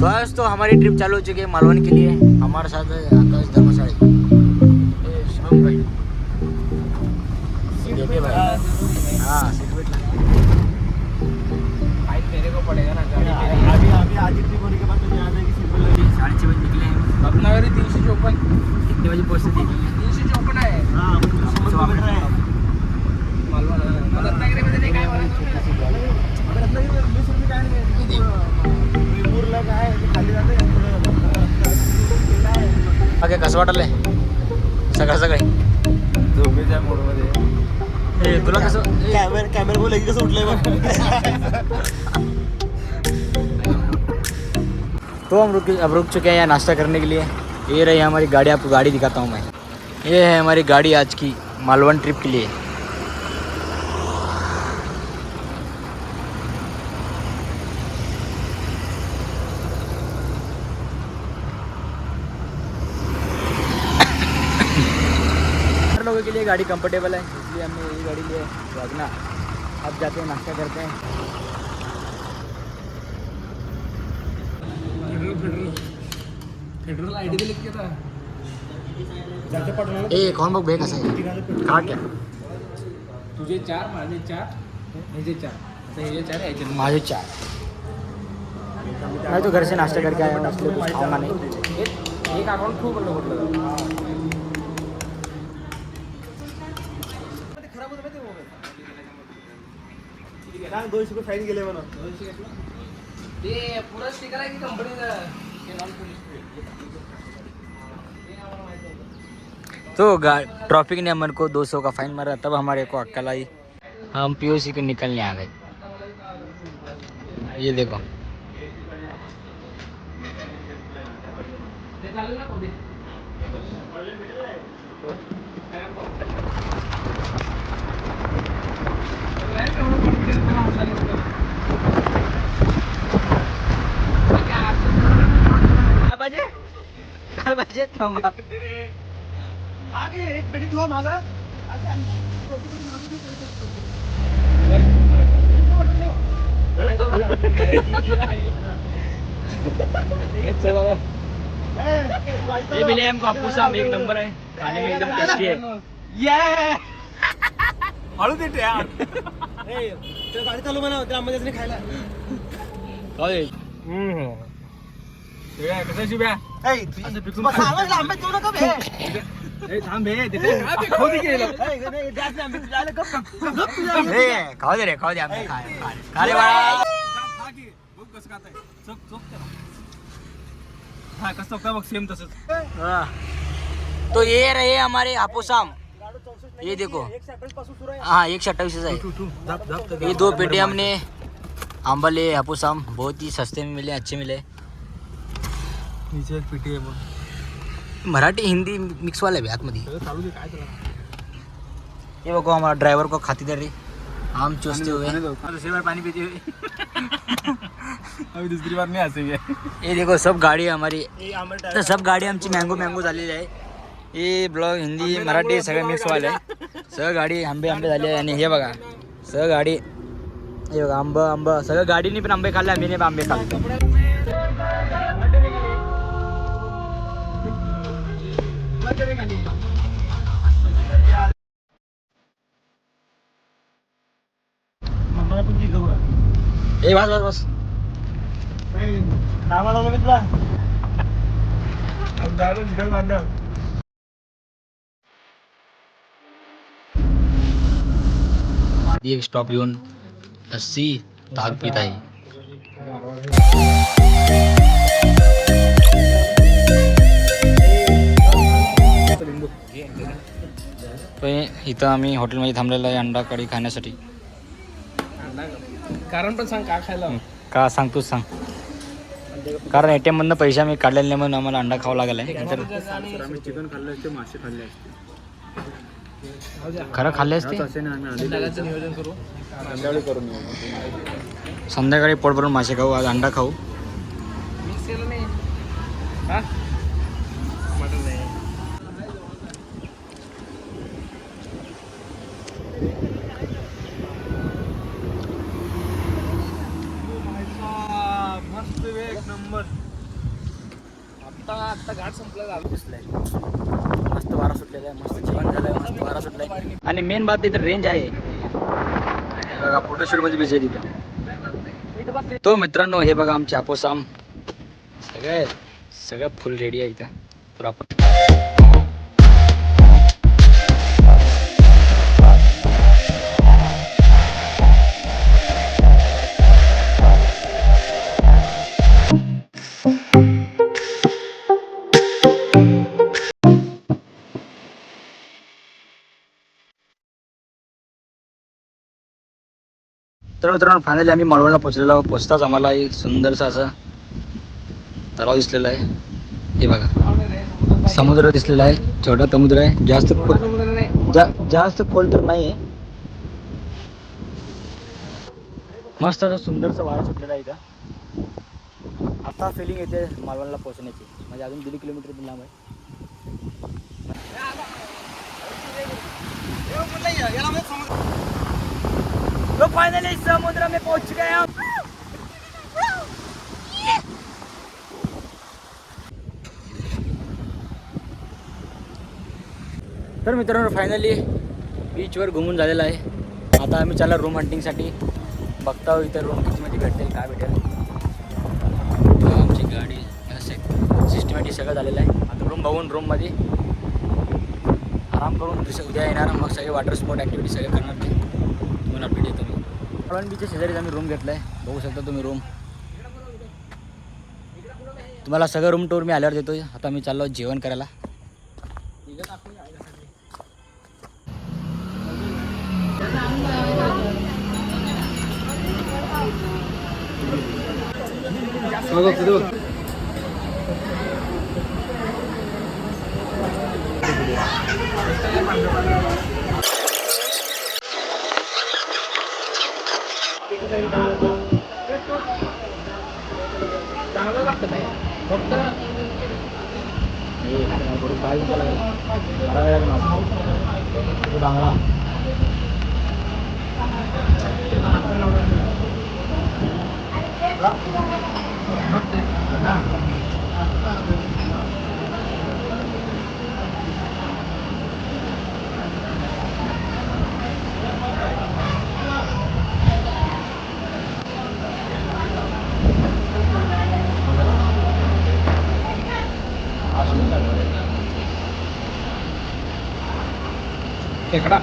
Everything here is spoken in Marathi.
तो आज तो हमारी ट्रिप चालू हो चुकी है मालवन के लिए। हमारे साथ है आकाश धर्मशाली, शुभम भाई, देखिए भाई। हाँ सीट बेल्ट मेरे को पड़ेगा ना। अभी आधी ट्रिप होने के बाद मुझे याद है कि सीट बेल्ट लगी। 6:30 बजे निकले हैं रत्नागिरी। 354 कितने बजे पहुँचते थे? 354 आहे। हाँ 100 किलोमीटर आहे मालवण। रत्नागिरीमध्ये नाही काय मला रत्नागिरीमध्ये 20 रुपये काय नाही, पूरला काय खाली जाते काय कसं वाटलंय सकाळ सकाळी झोपेच्या मोडमध्ये? तुला कसं कॅमेरा बोल कसं उठलंय बघ. तो हम रुक चुके हैं यहाँ नाश्ता करने के लिए। ये रही हमारी गाड़ी, आपको गाड़ी दिखाता हूँ मैं। ये है हमारी गाड़ी आज की मालवन ट्रिप के लिए। लोगों के लिए गाड़ी कंफर्टेबल है, इसलिए हमने यही गाड़ी ली है वैगना। अब जाते हैं नाश्ता करते हैं। फेडरल आयडी लिख के था ए कौन बघ बे कसं आहे का क्या? तुझे 4 माझे 4 मेरे 4 आता हे 4 आहे माझे 4। मैं तो घर से नाश्ता करके आया हूँ, इसलिए कुछ खाऊंगा नहीं। एक अकाउंट खूप म्हटलं ना 200 रुपये फाईन गेले म्हणून। 200 घेतलं ते पुरा स्टिकर आहे की कंपनीचं? तो ट्रैफिक ने हमन को 200 का फाइन मारा, तब हमारे को अक्कल आई। हम पीओसी को निकलने आ गए। ये देखो आगे एक मिनट हुआ मागा ये मिले हमको आपको साहब, एक नंबर है, खाने में एकदम टेस्टी है। ये हळू दे यार ते गाडी चालू बनव त्या आंब्याचं खायला काय ते कशाची ब्या ए तू सांगायला आंबे देऊ नका बे ए थांब बे ते काय बे खोदी केलं ए नाही जास्त आंबे तुझ्याला गप ए खाऊ दे रे खाऊ दे आंबे खा रे बाळा खा की बघ कसं खाताय चोक चोक त्याला हां कसं का बघ सेम तसंच हां। तो ये रहे हमारे हापुसाम, ये देखो हाँ 128 है। ये 2 पेटे हमने आंबा लिए हापुसाम, बहुत ही सस्ते में मिले, अच्छे मिले। नीचे एक पेटी है मराठी हिंदी मिक्स वाला है आतमध्ये। ये बघो हमारा ड्राइवर को खातिरदारी आम चूसते हुए दूसरी बार पानी पीते हुए अभी दूसरी बार नहीं हंसेंगे। ये देखो सब गाड़ी हमारी, तो सब गाड़ी आमची मँगो झालेली आहे। हे ब्लॉग हिंदी मराठी सगळं मिक्स वाले आहे। सगळं गाडी आंबे झाले आहे। आणि हे बघा सगळं गाडी, हे बघा आंबा सगळं गाडीने पण आंबे खाल्ले, आम्ही पण आंबे खाल्ले। ए बस एक स्टॉप येऊन लस्सी ताक पित आहे। इथं आम्ही हॉटेलमध्ये थांबलेलं आहे अंडा कढी खाण्यासाठी। कारण पण सांग का खायला का सांग तूच सांग। कारण ATM मधनं पैसे आम्ही काढलेले नाही म्हणून आम्हाला अंडा खावा लागला आहे। आम्ही चिकन खाल्ले असते, मासे खाल्ले असते, खरं खाल्ले असते। नियोजन करू संध्याकाळी करू, संध्याकाळी पोट भरून मासे खाऊ, आज अंडा खाऊ। मिक्स केलं नाही हा मटन नाही। मस्त एक नंबर। आता घाट संपला दिसलाय. मस्त वारा सुटलेला आहे, मस्त जेवण झालंय, मस्त वारा सुटलाय. आणि मेन बात इथं रेंज आहे बघा, फोटोशूट मध्ये बिझी तिथं. तो मित्रांनो हे बघा आमचे आपोसाम सगळं फुल रेडी आहे इथं प्रॉपर. तर मित्रांनो फायनली आम्ही मालवणला पोहोचलेलो. पोचताच आम्हाला एक सुंदरसा असा तलाव दिसलेला आहे. हे बघा समुद्र दिसलेला आहे, छोटा समुद्र आहे, जास्त खोल तर नाही आहे. मस्त असं सुंदरसा वारा सुटलेला आहे इथं. आता फिलिंग येते मालवणला पोहोचण्याची, म्हणजे अजून 1.5 किलोमीटर लांब आहे. तो फाइनली समुद्र में पहुंच गए हम. तर मित्रांनो फायनली बीचवर घुमून झालेला आहे. आता आम्ही चालला रूम हंटिंगसाठी. बघता इथं रूम कितीमध्ये भेटेल, काय भेटेल. आमची गाडी सिस्टमॅटिक सगळं झालेलं आहे. आता रूम बघून रूममध्ये आराम करून उद्या येणार. मग सगळे वॉटर स्पोर्ट ॲक्टिव्हिटी सगळे करणार ते तुम्हाला अपडेट येतो मी. मालवण बीचच्या शेजारीच आम्ही रूम घेतला आहे, बघू शकता तुम्ही रूम. तुम्हाला सगळं रूम टूर मी आल्यावर देतो. आता मी चाललो जेवण करायला. चांगलं लागतं नाही फक्त खेकडा